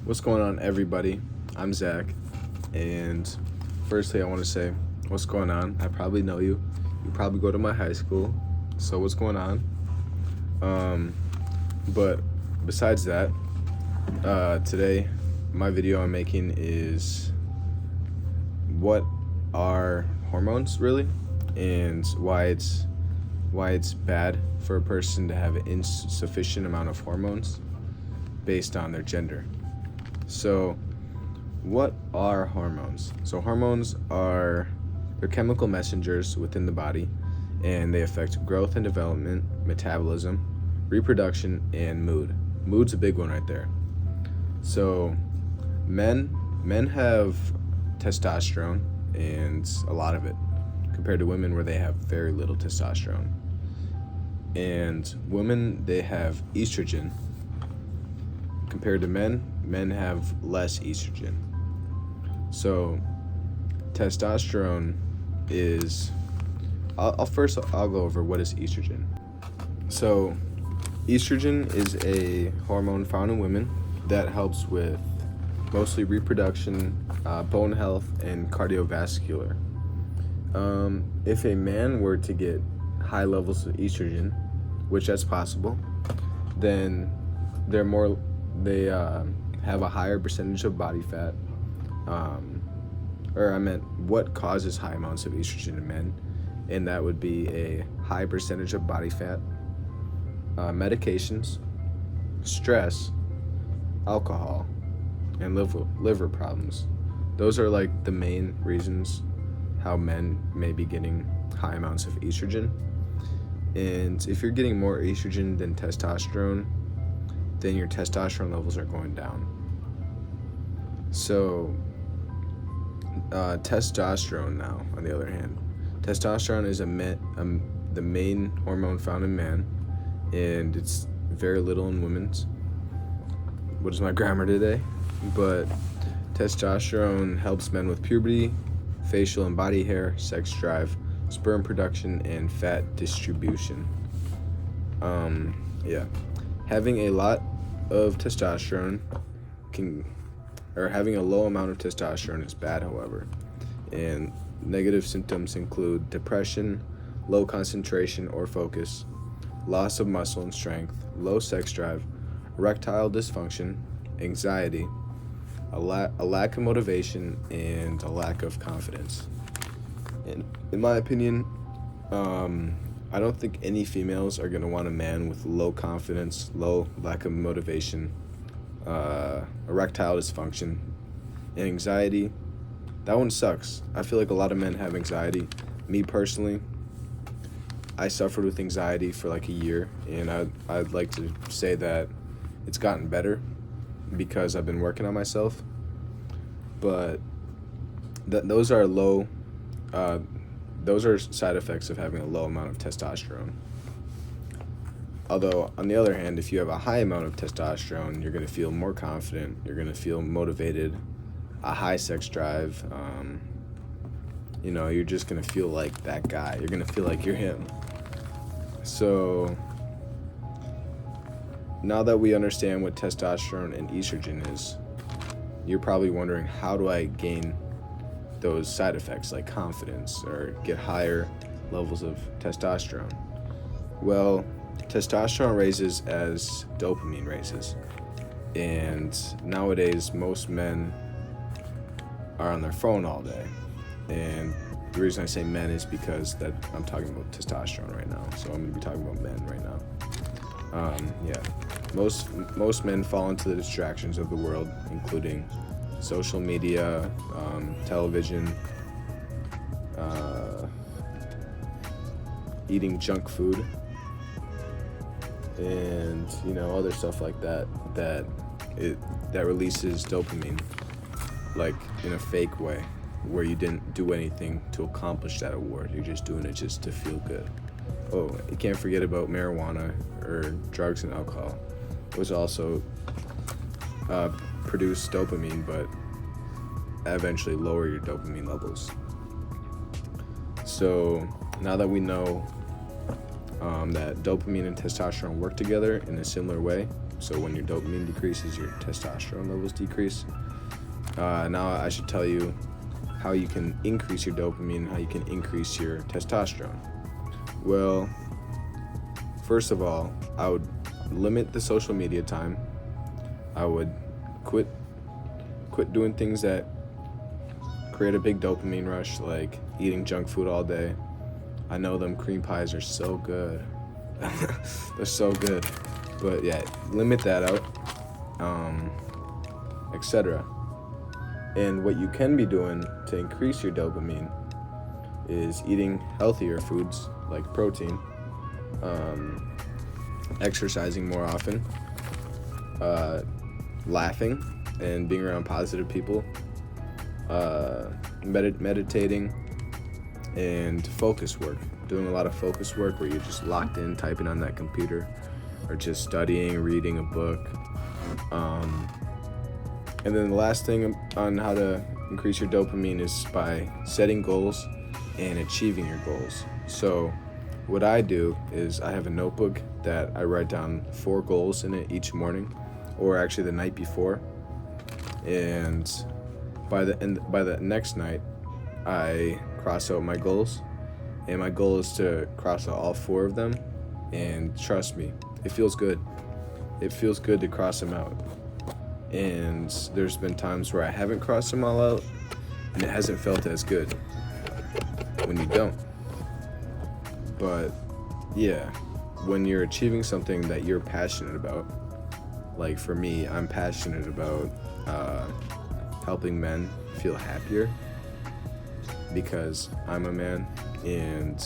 What's going on, everybody? I'm Zach, and firstly, I want to say, what's going on? I probably know you. You probably go to my high school, so what's going on? But besides that, today, my video I'm making is what are hormones really, and why it's bad for a person to have an insufficient amount of hormones based on their gender. So, what are hormones? So hormones they're chemical messengers within the body, and they affect growth and development, metabolism, reproduction, and mood. Mood's a big one right there. So men have testosterone, and a lot of it, compared to women where they have very little testosterone. And women, they have estrogen. Compared to men have less estrogen. So testosterone is, I'll go over what is estrogen. So estrogen is a hormone found in women that helps with mostly reproduction, bone health, and cardiovascular. If a man were to get high levels of estrogen, which that's possible, then they have a higher percentage of body fat. What causes high amounts of estrogen in men, and that would be a high percentage of body fat, medications, stress, alcohol, and liver problems. Those are like the main reasons how men may be getting high amounts of estrogen. And if you're getting more estrogen than testosterone, then your testosterone levels are going down. So testosterone now, on the other hand, testosterone is the main hormone found in man, and it's very little in women's. What is my grammar today? But testosterone helps men with puberty, facial and body hair, sex drive, sperm production, and fat distribution. Having a lot of testosterone having a low amount of testosterone is bad, however. And negative symptoms include depression, low concentration or focus, loss of muscle and strength, low sex drive, erectile dysfunction, anxiety, a lack of motivation, and a lack of confidence. And in my opinion, I don't think any females are going to want a man with low confidence, lack of motivation, erectile dysfunction, and anxiety. That one sucks. I feel like a lot of men have anxiety. Me personally, I suffered with anxiety for like a year, and I'd like to say that it's gotten better because I've been working on myself. But those are side effects of having a low amount of testosterone. Although, on the other hand, if you have a high amount of testosterone, you're going to feel more confident, you're going to feel motivated, a high sex drive, you're just going to feel like that guy. You're going to feel like you're him. So, now that we understand what testosterone and estrogen is, you're probably wondering, how do I gain those side effects like confidence or get higher levels of testosterone? Well, testosterone raises as dopamine raises, and nowadays most men are on their phone all day. And the reason I say men is because that I'm talking about testosterone right now, so I'm going to be talking about men right now. Most men fall into the distractions of the world, including social media, television, eating junk food, and other stuff like that releases dopamine, like in a fake way, where you didn't do anything to accomplish that award. You're just doing it just to feel good. Oh, you can't forget about marijuana or drugs and alcohol, which also produce dopamine, but eventually lower your dopamine levels. So now that we know that dopamine and testosterone work together in a similar way, So when your dopamine decreases, your testosterone levels decrease. Now I should tell you how you can increase your dopamine, how you can increase your testosterone. Well, first of all, I would limit the social media time. I would quit doing things that create a big dopamine rush, like eating junk food all day. I know them cream pies are so good. They're so good. But yeah, limit that out, etc. And what you can be doing to increase your dopamine is eating healthier foods like protein, exercising more often, laughing and being around positive people, meditating, and focus work. Doing a lot of focus work where you're just locked in, typing on that computer, or just studying, reading a book. And then the last thing on how to increase your dopamine is by setting goals and achieving your goals. So what I do is I have a notebook that I write down 4 goals in it each morning, or actually the night before. And by the next night, I cross out my goals. And my goal is to cross out all 4 of them. And trust me, it feels good. It feels good to cross them out. And there's been times where I haven't crossed them all out, and it hasn't felt as good when you don't. But yeah, when you're achieving something that you're passionate about, like for me, I'm passionate about helping men feel happier because I'm a man. And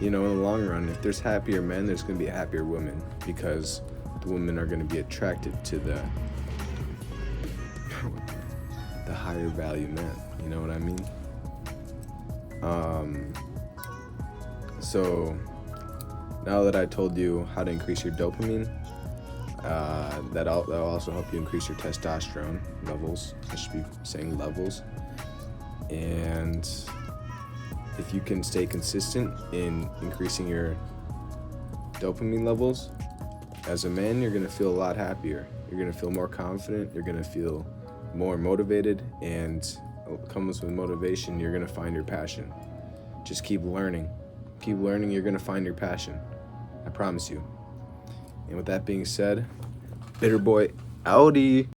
in the long run, if there's happier men, there's going to be happier women, because the women are going to be attracted to the higher value men. You know what I mean? So now that I told you how to increase your dopamine, that'll also help you increase your testosterone levels. I should be saying levels. And if you can stay consistent in increasing your dopamine levels, as a man, you're going to feel a lot happier. You're going to feel more confident. You're going to feel more motivated. And what comes with motivation, you're going to find your passion. Just keep learning. Keep learning, you're going to find your passion. I promise you. And with that being said, Bitter Boy, outie.